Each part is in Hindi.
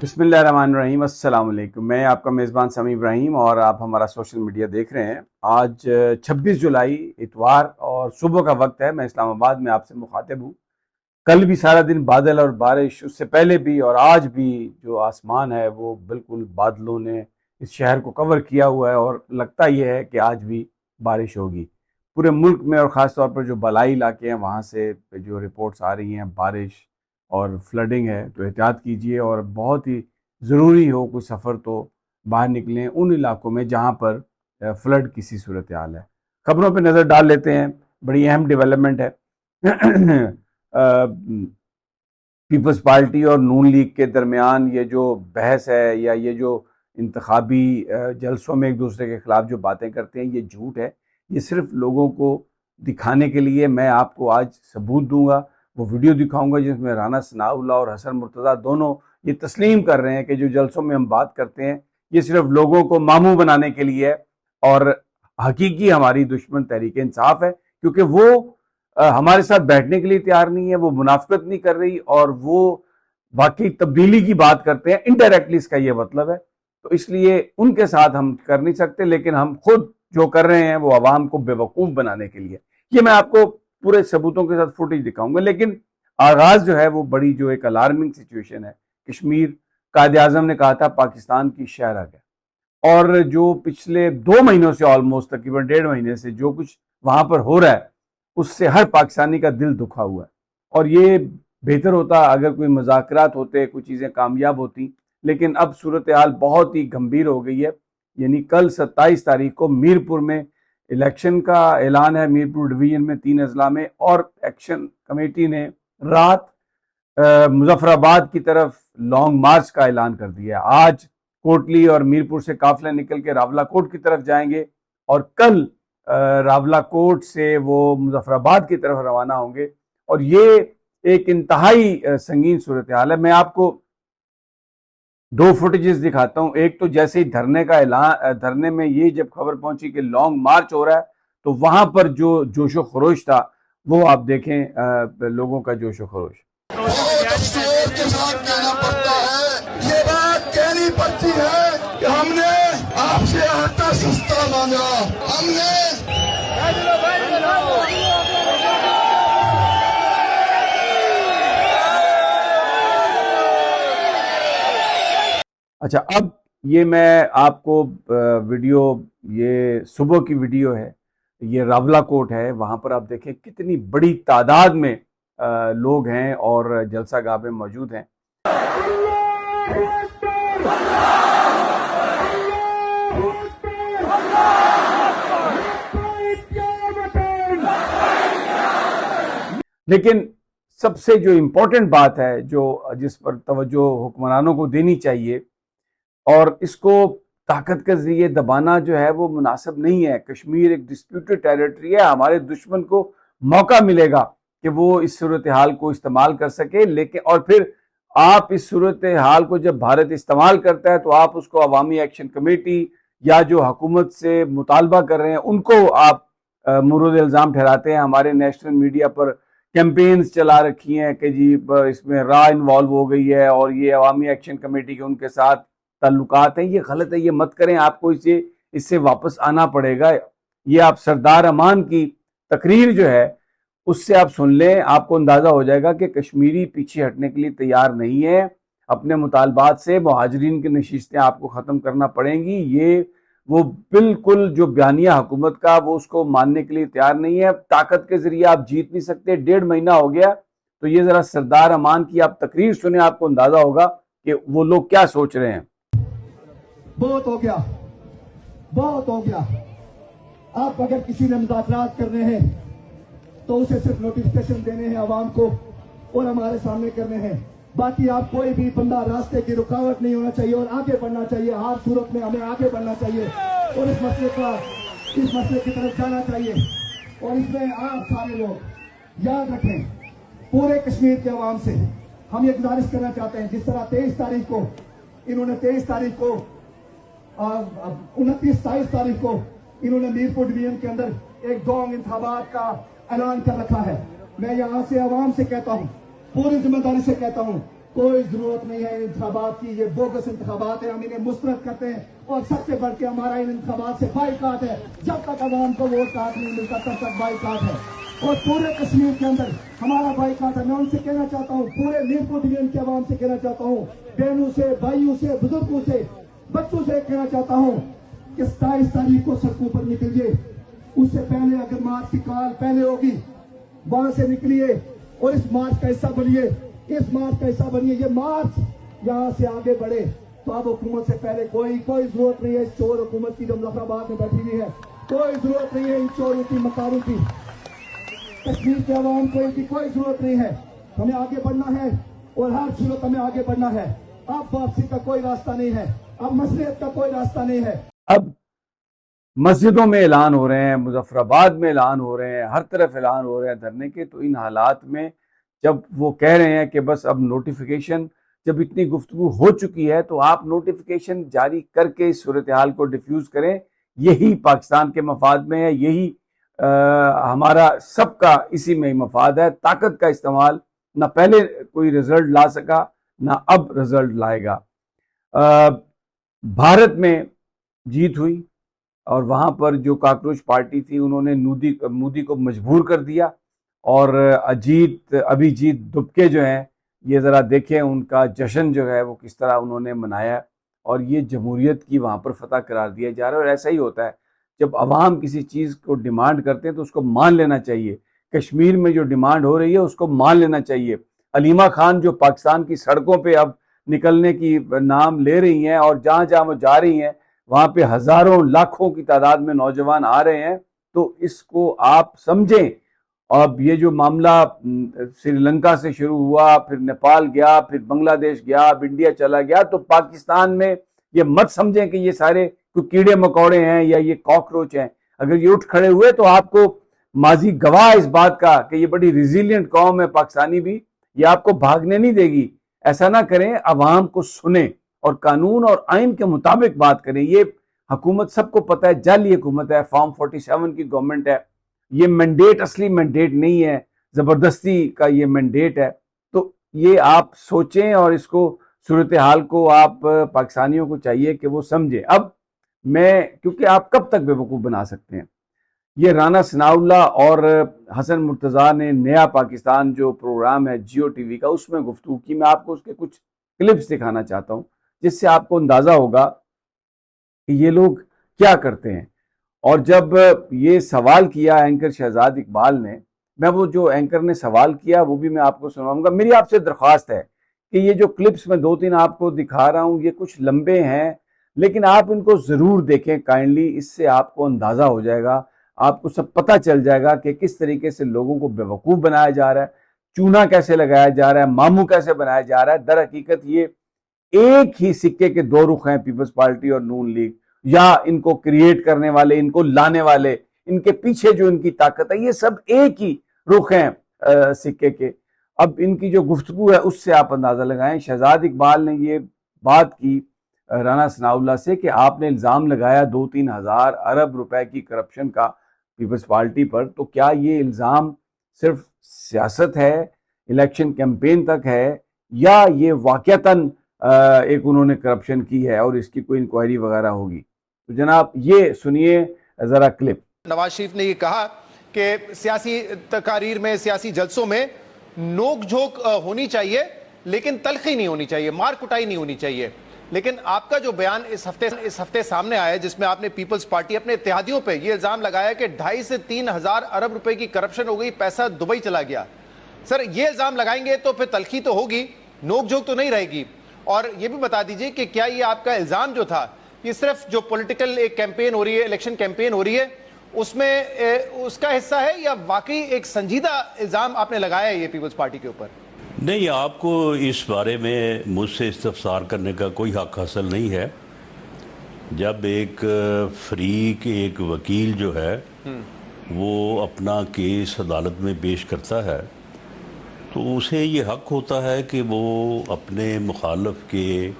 बिस्मिल्लाहिर्रहमानिर्रहीम, अस्सलाम वालेकुम। मैं आपका मेज़बान समी इब्राहिम और आप हमारा सोशल मीडिया देख रहे हैं। आज 26 जुलाई इतवार और सुबह का वक्त है। मैं इस्लामाबाद में आपसे मुखातिब हूँ। कल भी सारा दिन बादल और बारिश, उससे पहले भी और आज भी जो आसमान है वो बिल्कुल बादलों ने इस शहर को कवर किया हुआ है और लगता यह है कि आज भी बारिश होगी। पूरे मुल्क में और ख़ास तौर पर जो बलाई इलाके हैं वहाँ से जो रिपोर्ट्स आ रही हैं बारिश और फ्लडिंग है, तो एहतियात कीजिए और बहुत ही ज़रूरी हो कोई सफ़र तो बाहर निकलें उन इलाकों में जहाँ पर फ्लड की सी सूरत हाल है। खबरों पर नज़र डाल लेते हैं। बड़ी अहम डेवलपमेंट है। पीपल्स पार्टी और नून लीग के दरमियान ये जो बहस है या ये जो इंतखाबी जलसों में एक दूसरे के खिलाफ जो बातें करते हैं, ये झूठ है। ये सिर्फ लोगों को दिखाने के लिए। मैं आपको आज सबूत दूंगा, वो वीडियो दिखाऊंगा जिसमें राना सनाउल्लाह और हसन मुर्तज़ा दोनों ये तस्लीम कर रहे हैं कि जो जलसों में हम बात करते हैं ये सिर्फ लोगों को मामू बनाने के लिए है और हकीकी हमारी दुश्मन तहरीक इंसाफ है, क्योंकि वो हमारे साथ बैठने के लिए तैयार नहीं है, वो मुनाफिकत नहीं कर रही और वो वाकई तब्दीली की बात करते हैं। इनडायरेक्टली इसका ये मतलब है। तो इसलिए उनके साथ हम कर नहीं सकते, लेकिन हम खुद जो कर रहे हैं वो आवाम को बेवकूफ़ बनाने के लिए। ये मैं आपको पूरे सबूतों के साथ फुटेज दिखाऊंगा। लेकिन आगाज जो है वो बड़ी जो एक अलार्मिंग सिचुएशन है। कश्मीर, कायद आजम ने कहा था पाकिस्तान की शहरग है, और जो पिछले 2 महीनों से ऑलमोस्ट तकरीबन 1.5 महीने से जो कुछ वहां पर हो रहा है उससे हर पाकिस्तानी का दिल दुखा हुआ है। और ये बेहतर होता अगर कोई मुज़ाकरात होते, कुछ चीज़ें कामयाब होती, लेकिन अब सूरत हाल बहुत ही गंभीर हो गई है। यानी कल 27 तारीख को मीरपुर में इलेक्शन का ऐलान है। मीरपुर डिवीजन में 3 अजला में, और एक्शन कमेटी ने रात मुजफ्फराबाद की तरफ लॉन्ग मार्च का ऐलान कर दिया। आज कोटली और मीरपुर से काफिले निकल के रावलाकोट की तरफ जाएंगे और कल रावलाकोट से वो मुजफ्फराबाद की तरफ रवाना होंगे। और ये एक इंतहाई संगीन सूरत हाल है। मैं आपको 2 फुटेजेस दिखाता हूं। एक तो जैसे ही धरने का ऐलान, धरने में ये जब खबर पहुंची कि लॉन्ग मार्च हो रहा है, तो वहां पर जो जोशो खरोश था वो आप देखें, लोगों का जोशो खरोश। के साथ कहना पड़ता है, ये बात कहनी पड़ती है कि हमने आपसे आटा सस्ता मांगा, हमने अच्छा, अब ये मैं आपको वीडियो, ये सुबह की वीडियो है, ये रावलाकोट है। वहां पर आप देखें कितनी बड़ी तादाद में लोग हैं और जलसा गाह में मौजूद हैं। लेकिन सबसे जो इम्पोर्टेंट बात है, जो जिस पर तवज्जो हुक्मरानों को देनी चाहिए, और इसको ताकत के जरिए दबाना जो है वो मुनासिब नहीं है। कश्मीर एक डिस्प्यूटेड टेरिटरी है। हमारे दुश्मन को मौका मिलेगा कि वो इस सूरत हाल को इस्तेमाल कर सके, लेकिन और फिर आप इस सूरत हाल को जब भारत इस्तेमाल करता है तो आप उसको अवामी एक्शन कमेटी या जो हुकूमत से मुतालबा कर रहे हैं उनको आप मुर्द इल्ज़ाम ठहराते हैं। हमारे नेशनल मीडिया पर कैंपेन्स चला रखी हैं कि जी इसमें रा इन्वॉल्व हो गई है और ये अवामी एक्शन कमेटी के उनके साथ ताल्लुकात हैं। ये गलत है, ये मत करें। आपको इससे वापस आना पड़ेगा। ये आप सरदार अमान की तकरीर जो है उससे आप सुन लें, आपको अंदाजा हो जाएगा कि कश्मीरी पीछे हटने के लिए तैयार नहीं है। अपने मुतालबात से मुहाजिरीन की नशिस्तें आपको ख़त्म करना पड़ेंगी। ये वो बिल्कुल जो बयानिया हुकूमत का, वो उसको मानने के लिए तैयार नहीं है। ताकत के जरिए आप जीत नहीं सकते। 1.5 महीना हो गया। तो ये जरा सरदार अमान की आप तकरीर सुने, आपको अंदाजा होगा कि वो लोग क्या सोच रहे हैं। बहुत हो गया, बहुत हो गया। आप अगर किसी ने मुज़ाकरात करने हैं तो उसे सिर्फ नोटिफिकेशन देने हैं आवाम को और हमारे सामने करने हैं। बाकी आप कोई भी बंदा रास्ते की रुकावट नहीं होना चाहिए और आगे बढ़ना चाहिए। हर सूरत में हमें आगे बढ़ना चाहिए और इस मसले की तरफ जाना चाहिए। और इसमें आप सारे लोग याद रखें, पूरे कश्मीर के अवाम से हम ये गुजारिश करना चाहते हैं, जिस तरह 23 तारीख को इन्होंने 23 तारीख को 29-27 तारीख को इन्होंने मीरपुर डिवीजन के अंदर एक डोंग इंतखाबात का ऐलान कर रखा है। मैं यहां से आवाम से कहता हूं, पूरी जिम्मेदारी से कहता हूं, कोई जरूरत नहीं है इन इंतखाबात की, ये बोगस इंतखाबात है, हम इन्हें मुस्तरद करते हैं। और सबसे बढ़ के हमारा इन इंतखाबात से बाइकाट है। जब तक अवाम को वोट कार्ड नहीं मिलता तब तक बाइकाट है। और पूरे कश्मीर के अंदर हमारा बाइकाट है। मैं उनसे कहना चाहता हूँ, पूरे मीरपुर डिवीजन के अवाम से कहना चाहता हूँ, बहनों से, भाइयों से, बुजुर्गों से, बच्चों से कहना चाहता हूँ कि 27 तारीख को सड़कों पर निकलिए। उससे पहले अगर मार्च की काल पहले होगी, वहां से निकलिए और इस मार्च का हिस्सा बनिए। इस मार्च का हिस्सा बनिए। ये मार्च यहाँ से आगे बढ़े तो अब हुकूमत से पहले कोई जरूरत नहीं है इस चोर हुकूमत की जो मुजफ्फराबाद में बैठी हुई है। कोई जरूरत नहीं है इन चोरों की, मकारों की। कश्मीर के अवाम को इनकी कोई जरूरत नहीं है। हमें आगे बढ़ना है और हर सूरत हमें आगे बढ़ना है। अब वापसी का कोई रास्ता नहीं है, अब मसलियत का कोई रास्ता नहीं है। अब मस्जिदों में ऐलान हो रहे हैं, मुजफ्फराबाद में ऐलान हो रहे हैं, हर तरफ ऐलान हो रहे हैं धरने के। तो इन हालात में जब वो कह रहे हैं कि बस अब नोटिफिकेशन, जब इतनी गुफ्तगू हो चुकी है तो आप नोटिफिकेशन जारी करके इस सूरत हाल को डिफ्यूज करें। यही पाकिस्तान के मफाद में है, यही हमारा सबका इसी में ही मफाद है। ताकत का इस्तेमाल ना पहले कोई रिजल्ट ला सका, ना अब रिजल्ट लाएगा। भारत में जीत हुई और वहां पर जो कॉकरोच पार्टी थी उन्होंने मोदी को मजबूर कर दिया। और अभिजीत दुबके जो हैं, ये ज़रा देखें उनका जश्न जो है वो किस तरह उन्होंने मनाया और ये जमहूरियत की वहाँ पर फतह करार दिया जा रहा है। और ऐसा ही होता है, जब अवाम किसी चीज़ को डिमांड करते हैं तो उसको मान लेना चाहिए। कश्मीर में जो डिमांड हो रही है उसको मान लेना चाहिए। अलीमा खान जो पाकिस्तान की सड़कों पर अब निकलने की नाम ले रही हैं और जहाँ जहाँ वो जा रही हैं वहाँ पे हज़ारों लाखों की तादाद में नौजवान आ रहे हैं। तो इसको आप समझें। अब ये जो मामला श्रीलंका से शुरू हुआ, फिर नेपाल गया, फिर बांग्लादेश गया, अब इंडिया चला गया, तो पाकिस्तान में ये मत समझें कि ये सारे कोई कीड़े मकोड़े हैं या ये कॉकरोच हैं। अगर ये उठ खड़े हुए तो आपको माजी गवाह इस बात का कि ये बड़ी रिजिलियंट कौम है पाकिस्तानी भी, ये आपको भागने नहीं देगी। ऐसा ना करें, अवाम को सुने और कानून और आइन के मुताबिक बात करें। ये हुकूमत सबको पता है, जाली हुकूमत है, फॉर्म 47 की गवर्नमेंट है। ये मैंडेट असली मैंडेट नहीं है, जबरदस्ती का ये मैंडेट है। तो ये आप सोचें और इसको सूरत हाल को आप पाकिस्तानियों को चाहिए कि वो समझें। अब मैं, क्योंकि आप कब तक बेवकूफ़ बना सकते हैं। ये राना सनाउल्लाह और हसन मुर्तज़ा ने नया पाकिस्तान जो प्रोग्राम है जियो टीवी का, उसमें गुफ्तगू की। मैं आपको उसके कुछ क्लिप्स दिखाना चाहता हूँ जिससे आपको अंदाज़ा होगा कि ये लोग क्या करते हैं। और जब ये सवाल किया एंकर शहजाद इकबाल ने, मैं वो जो एंकर ने सवाल किया वो भी मैं आपको सुनाऊंगा। मेरी आपसे दरख्वास्त है कि ये जो क्लिप्स मैं 2-3 आपको दिखा रहा हूँ, ये कुछ लंबे हैं लेकिन आप इनको ज़रूर देखें काइंडली। इससे आपको अंदाज़ा हो जाएगा, आपको सब पता चल जाएगा कि किस तरीके से लोगों को बेवकूफ़ बनाया जा रहा है, चूना कैसे लगाया जा रहा है, मामू कैसे बनाया जा रहा है। दर हकीकत ये एक ही सिक्के के दो रुख हैं, पीपल्स पार्टी और नून लीग। या इनको क्रिएट करने वाले, इनको लाने वाले, इनके पीछे जो इनकी ताकत है, ये सब एक ही रुख हैं सिक्के के। अब इनकी जो गुफ्तगू है उससे आप अंदाजा लगाएं। शहजाद इकबाल ने ये बात की राना सनाउल्लाह से कि आपने इल्ज़ाम लगाया 2-3 हज़ार अरब रुपए की करप्शन का पीपल्स पार्टी पर, तो क्या ये इल्ज़ाम सिर्फ सियासत है, इलेक्शन कैंपेन तक है, या ये वाकयातन एक उन्होंने करप्शन की है और इसकी कोई इंक्वायरी वगैरह होगी? तो जनाब ये सुनिए जरा क्लिप। नवाज शरीफ ने ये कहा कि सियासी तकारीर में, सियासी जलसों में नोक झोंक होनी चाहिए लेकिन तलखी नहीं होनी चाहिए, मार कुटाई नहीं होनी चाहिए। लेकिन आपका जो बयान इस हफ्ते सामने आया जिसमें आपने पीपल्स पार्टी अपने इत्तेहादियों पे ये इल्जाम लगाया कि 2.5 से 3 हज़ार अरब रुपए की करप्शन हो गई, पैसा दुबई चला गया। सर ये इल्जाम लगाएंगे तो फिर तलखी तो होगी, नोक झोंक तो नहीं रहेगी। और ये भी बता दीजिए कि क्या ये आपका इल्जाम जो था, ये सिर्फ जो पॉलिटिकल एक कैंपेन हो रही है, इलेक्शन कैंपेन हो रही है, उसमें उसका हिस्सा है या वाकई एक संजीदा इल्जाम आपने लगाया है ये पीपल्स पार्टी के ऊपर? नहीं, आपको इस बारे में मुझसे इस्तफसार करने का कोई हक हासिल नहीं है। जब एक फरीक, एक वकील जो है वो अपना केस अदालत में पेश करता है तो उसे ये हक होता है कि वो अपने मुखालफ के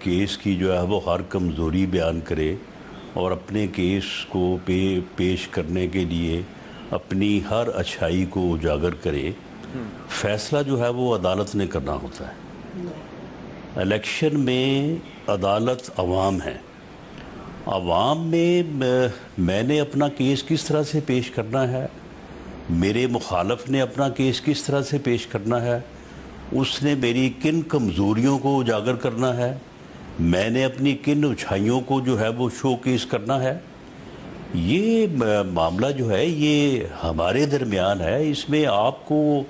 केस की जो है वो हर कमज़ोरी बयान करे और अपने केस को पेश करने के लिए अपनी हर अच्छाई को उजागर करे। फैसला जो है वो अदालत ने करना होता है। इलेक्शन में अदालत अवाम है। अवाम में मैंने अपना केस किस तरह से पेश करना है, मेरे मुखालफ ने अपना केस किस तरह से पेश करना है, उसने मेरी किन कमज़ोरियों को उजागर करना है, मैंने अपनी किन अच्छाइयों को जो है वो शो केस करना है। ये मामला जो है ये हमारे दरमियान है, इसमें आपको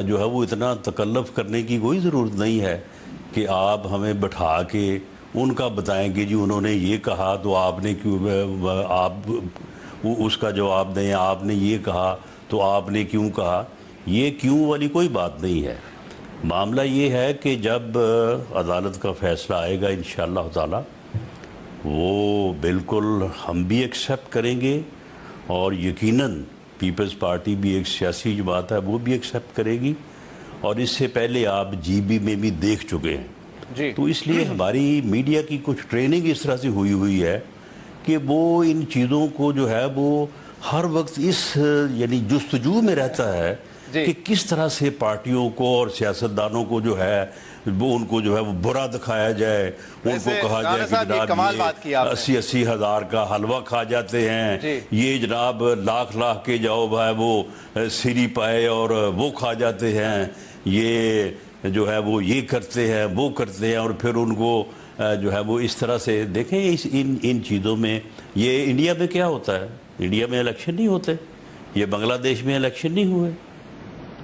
जो है वो इतना तकल्लुफ़ करने की कोई ज़रूरत नहीं है कि आप हमें बैठा के उनका बताएंगे जी उन्होंने ये कहा तो आपने क्यों, आप उसका जवाब दें, आपने ये कहा तो आपने क्यों कहा। ये क्यों वाली कोई बात नहीं है। मामला ये है कि जब अदालत का फ़ैसला आएगा इंशाअल्लाह ताला वो बिल्कुल हम भी एक्सेप्ट करेंगे और यकीनन पीपल्स पार्टी भी एक सियासी जमात है वो भी एक्सेप्ट करेगी, और इससे पहले आप जीबी में भी देख चुके हैं जी। तो इसलिए हमारी मीडिया की कुछ ट्रेनिंग इस तरह से हुई है कि वो इन चीज़ों को जो है वो हर वक्त इस यानी जुस्तजू में रहता है कि किस तरह से पार्टियों को और सियासतदानों को जो है वो उनको जो है वो बुरा दिखाया जाए, उनको कहा जाए कि जनाब ये 80-80 हज़ार का हलवा खा जाते हैं, ये जनाब लाख लाख के जाओ भाई वो सीरी पाए और वो खा जाते हैं, ये जो है वो ये करते हैं वो करते हैं, और फिर उनको जो है वो इस तरह से देखें। इन चीज़ों में ये इंडिया में क्या होता है, इंडिया में इलेक्शन नहीं होते, ये बांग्लादेश में इलेक्शन नहीं हुए।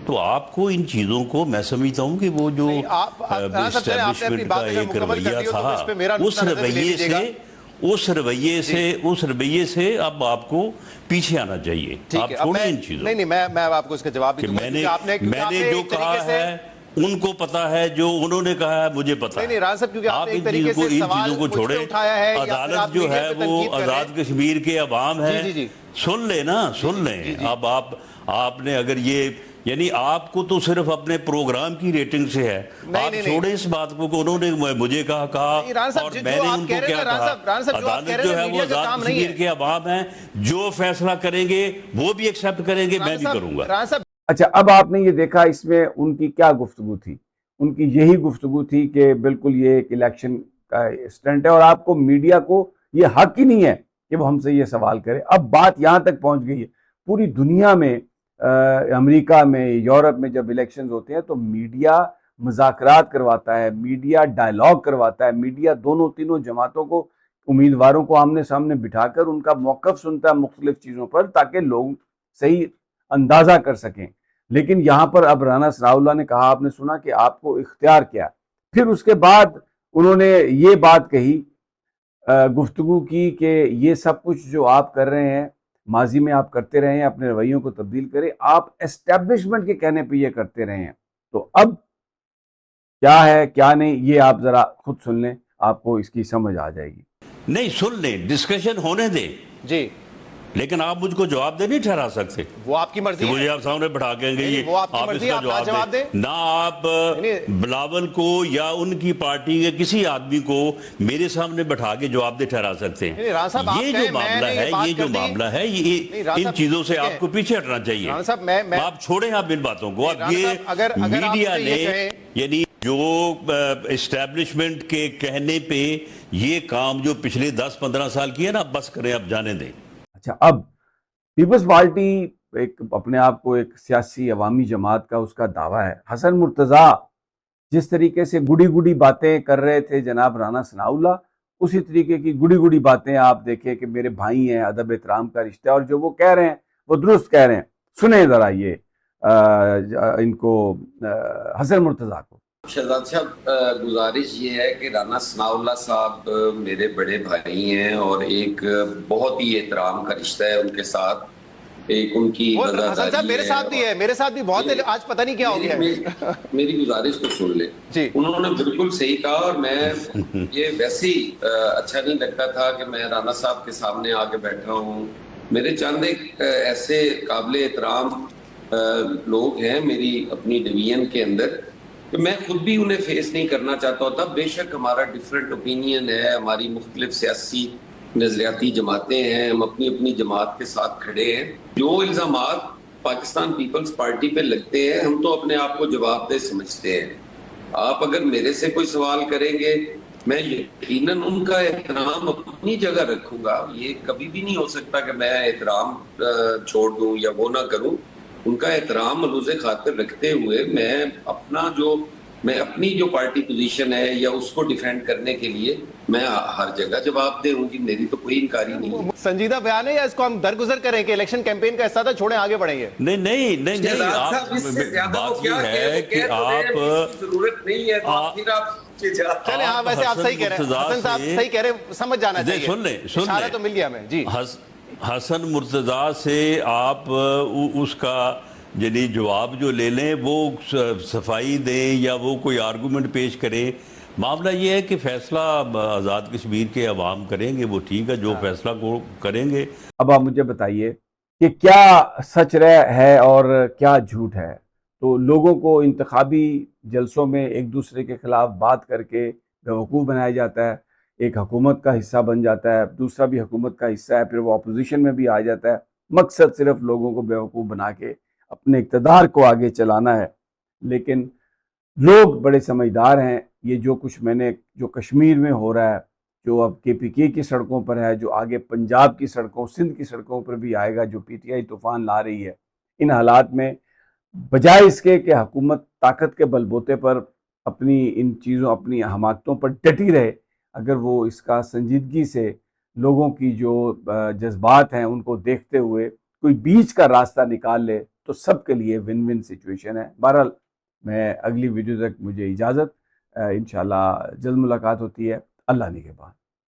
तो आपको इन चीज़ों को मैं समझता हूँ कि वो जो एस्टेब्लिशमेंट का एक रवैया था उस रवैये से अब आपको पीछे आना चाहिए। आप छोड़ें इन चीज़ों। नहीं, मैं आपको इसका जवाब भी दूंगा। मैंने जो कहा है उनको पता है, जो उन्होंने कहा है मुझे पता है। राना साहब, क्योंकि आप इन चीजों को छोड़े। अदालत जो है वो आजाद कश्मीर के अवाम है, सुन ले ना, सुन लें। अब आपने अगर ये यानी आपको तो सिर्फ अपने प्रोग्राम की रेटिंग से है, आप छोड़े इस बात को कि उन्होंने मुझे कहा और मैंने उनको क्या कहा। अदालत जो है वो आजाद कश्मीर के अवाम है, जो फैसला करेंगे वो भी एक्सेप्ट करेंगे, मैं भी करूंगा। अच्छा, अब आपने ये देखा इसमें उनकी क्या गुफ्तगू थी। उनकी यही गुफ्तगू थी कि बिल्कुल ये एक इलेक्शन का स्टंट है और आपको मीडिया को ये हक ही नहीं है कि वो हमसे ये सवाल करे। अब बात यहाँ तक पहुँच गई है, पूरी दुनिया में, अमेरिका में, यूरोप में जब इलेक्शंस होते हैं तो मीडिया मुज़ाकरात करवाता है, मीडिया डायलॉग करवाता है, मीडिया दोनों तीनों जमातों को, उम्मीदवारों को आमने सामने बिठाकर उनका मौक़िफ़ सुनता है मुख्तलिफ चीज़ों पर, ताकि लोग सही अंदाजा कर सकें। लेकिन यहाँ पर अब राना सनाउल्लाह ने कहा, आपने सुना कि आपको इख्तियार किया, फिर उसके बाद उन्होंने ये बात कही, गुफ्तगू की कि ये सब कुछ जो आप कर रहे हैं माजी में आप करते रहे हैं, अपने रवैयों को तब्दील करें, आप एस्टेब्लिशमेंट के कहने पे ये करते रहे हैं। तो अब क्या है क्या नहीं ये आप जरा खुद सुन लें, आपको इसकी समझ आ जाएगी। नहीं, सुन लें, डिस्कशन होने दें जी, लेकिन आप मुझको जवाब दे नहीं ठहरा सकते। वो आपकी मर्जी है। मुझे आप सामने बैठा के ये वो आपकी आप मर्जी, इसका आप जवाब दें ना। आप बिलावल को या उनकी पार्टी के किसी आदमी को मेरे सामने बैठा के जवाब दे ठहरा सकते हैं। ये जो मामला है ये इन चीजों से आपको पीछे हटना चाहिए। आप छोड़ें आप इन बातों को। अब ये मीडिया ने यानी जो एस्टेब्लिशमेंट के कहने पे ये काम जो पिछले 10-15 साल किया ना, बस करें, अब जाने दें। अच्छा, अब पीपल्स पार्टी एक अपने आप को एक सियासी अवामी जमात का उसका दावा है। हसन मुर्तज़ा जिस तरीके से गुड़ी गुड़ी बातें कर रहे थे जनाब राना सनाउल्लाह, उसी तरीके की गुड़ी गुड़ी बातें आप देखें कि मेरे भाई हैं, अदब एहतराम का रिश्ता है, और जो वो कह रहे हैं वो दुरुस्त कह रहे हैं। सुने जरा ये इनको हसन मुर्तज़ा को। शहजाद साहब, गुजारिश ये है कि राना सनाउल्लाह साहब मेरे बड़े भाई हैं और एक बहुत ही एहतराम का रिश्ता है उनके साथ। एक उनकी मेरे साथ भी है, मेरे साथ भी बहुत है, आज पता नहीं क्या हो गया। मेरी गुजारिश को सुन ले जी। उन्होंने बिल्कुल सही कहा, और मैं ये वैसे ही अच्छा नहीं लगता था कि मैं राना साहब के सामने आके बैठा हूँ। मेरे चंद एक ऐसे काबिल एहतराम लोग हैं मेरी अपनी डिवीजन के अंदर, तो मैं खुद भी उन्हें फेस नहीं करना चाहता होता। बेशक हमारा डिफरेंट ओपिनियन है, हमारी मुख्तलिफ सियासी नजरियाती जमातें हैं, हम अपनी अपनी जमात के साथ खड़े हैं। जो इल्जामात पाकिस्तान पीपल्स पार्टी पे लगते हैं हम तो अपने आप को जवाबदेह समझते हैं। आप अगर मेरे से कोई सवाल करेंगे, मैं यकीनन उनका एहतराम अपनी जगह रखूंगा। ये कभी भी नहीं हो सकता कि मैं एहतराम छोड़ दूं या वो ना करूं। उनका एहतराम मलूज़े खातिर रखते हुए मैं अपनी जो पार्टी पोजीशन है या उसको डिफेंड करने के लिए मैं हर जगह जवाब दूंगी। मेरी तो कोई इनकारी नहीं है। संजीदा बयान है या इसको हम दरगुजर करें कि इलेक्शन कैंपेन का हिस्सा था, छोड़ें आगे बढ़ेंगे? नहीं नहीं नहीं नहीं, बात ये है कि आप जरूरत नहीं है, तो फिर आप चले। हाँ, वैसे आप सही कह रहे हैं, हसन साहब सही कह रहे हैं, समझ जाना चाहिए। सुन ले इशारा तो मिल गया हमें जी। हसन मुर्तजा से आप उसका यानी जवाब जो ले लें, वो सफाई दें या वो कोई आर्गूमेंट पेश करें। मामला ये है कि फैसला आज़ाद कश्मीर के अवाम करेंगे, वो ठीक है, जो फैसला को करेंगे। अब आप मुझे बताइए कि क्या सच है और क्या झूठ है। तो लोगों को इंतखाबी जलसों में एक दूसरे के खिलाफ बात करके बेवकूफ़ बनाया जाता है, एक हुकूमत का हिस्सा बन जाता है, दूसरा भी हुकूमत का हिस्सा है, फिर वो अपोजिशन में भी आ जाता है। मकसद सिर्फ लोगों को बेवकूफ़ बना के अपने इक़्तिदार को आगे चलाना है। लेकिन लोग बड़े समझदार हैं। ये जो कुछ जो कश्मीर में हो रहा है, जो अब KPK की सड़कों पर है, जो आगे पंजाब की सड़कों, सिंध की सड़कों पर भी आएगा, जो PTI तूफान ला रही है, इन हालात में बजाय इसके कि हुकूमत ताकत के बलबूते पर अपनी हमाकतों पर डटी रहे, अगर वो इसका संजीदगी से लोगों की जो जज्बात हैं उनको देखते हुए कोई बीच का रास्ता निकाल ले, तो सबके लिए विन विन सिचुएशन है। बहरहाल, मैं अगली वीडियो तक मुझे इजाज़त, इंशाल्लाह जल्द मुलाकात होती है। अल्लाह निगहबान।